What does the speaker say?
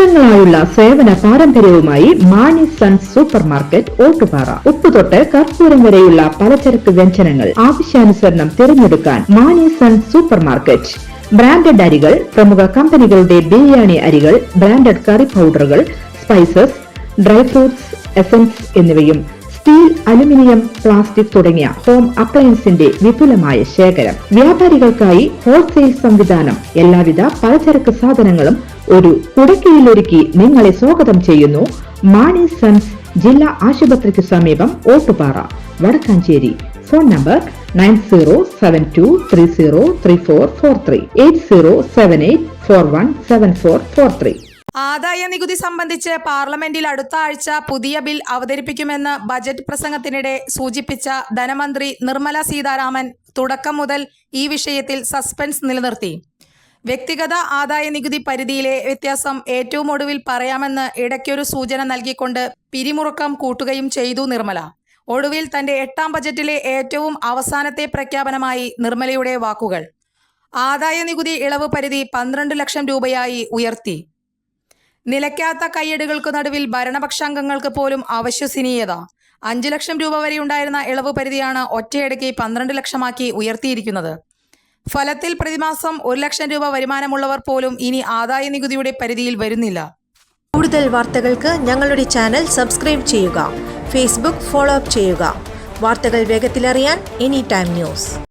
വർഷങ്ങളായുള്ള സേവന പാരമ്പര്യവുമായി Mani Sons supermarket Ottupara. ഉപ്പ് തൊട്ട് കർപ്പൂരം വരെയുള്ള പലചരക്ക് വ്യഞ്ജനങ്ങൾ ആവശ്യാനുസരണം തിരഞ്ഞെടുക്കാൻ Mani Sons supermarket. Branded അരികൾ, പ്രമുഖ കമ്പനികളുടെ ബിരിയാണി അരികൾ, ബ്രാൻഡഡ് കറി പൗഡറുകൾ, സ്പൈസസ്, ഡ്രൈ ഫ്രൂട്ട്സ്, എസൻസ് എന്നിവയും സ്റ്റീൽ, അലുമിനിയം, പ്ലാസ്റ്റിക് തുടങ്ങിയ ഹോം അപ്ലയൻസിന്റെ വിപുലമായ ശേഖരം. വ്യാപാരികൾക്കായി ഹോൾസെയിൽ സംവിധാനം. എല്ലാവിധ പലചരക്ക് സാധനങ്ങളും ഒരു കുടക്കീഴിലൊരുക്കി നിങ്ങളെ സ്വാഗതം ചെയ്യുന്നു മാണി സൺസ് ജില്ലാ ആശുപത്രിക്ക് സമീപം ഓട്ടുപാറ, വടക്കാഞ്ചേരി. Phone number 9072303443 8078417443. ആദായ നികുതി സംബന്ധിച്ച് പാർലമെന്റിൽ അടുത്ത ആഴ്ച പുതിയ ബിൽ അവതരിപ്പിക്കുമെന്ന് ബജറ്റ് പ്രസംഗത്തിനിടെ സൂചിപ്പിച്ച ധനമന്ത്രി നിർമ്മല സീതാരാമൻ തുടക്കം മുതൽ ഈ വിഷയത്തിൽ സസ്പെൻസ് നിലനിർത്തി. വ്യക്തിഗത ആദായ നികുതി പരിധിയിലെ വ്യത്യാസം ഏറ്റവും ഒടുവിൽ പറയാമെന്ന് ഇടയ്ക്കൊരു സൂചന നൽകിക്കൊണ്ട് പിരിമുറുക്കം കൂട്ടുകയും ചെയ്തു നിർമ്മല. ഒടുവിൽ തന്റെ 8ാം ബജറ്റിലെ ഏറ്റവും അവസാനത്തെ പ്രഖ്യാപനമായി നിർമ്മലയുടെ വാക്കുകൾ. ആദായ നികുതി ഇളവ് പരിധി 12 ലക്ഷം രൂപയായി ഉയർത്തി. നിലയ്ക്കാത്ത കയ്യടികൾക്ക് നടുവിൽ ഭരണപക്ഷാംഗങ്ങൾക്ക് പോലും അവിശ്വസനീയത. 5 ലക്ഷം രൂപ വരെയുണ്ടായിരുന്ന ഇളവ് പരിധിയാണ് ഒറ്റയടിക്ക് 12 ലക്ഷമാക്കി ഉയർത്തിയിരിക്കുന്നത്. ഫലത്തിൽ പ്രതിമാസം 1 ലക്ഷം രൂപ വരുമാനമുള്ളവർ പോലും ഇനി ആദായ നികുതിയുടെ പരിധിയിൽ വരുന്നില്ല. കൂടുതൽ വാർത്തകൾക്ക് ഞങ്ങളുടെ ചാനൽ സബ്സ്ക്രൈബ് ചെയ്യുക. ഫേസ്ബുക്ക് ഫോളോ അപ്പ് ചെയ്യുക. വാർത്തകൾ വേഗത്തിലറിയാൻ എനി ടൈം ന്യൂസ്.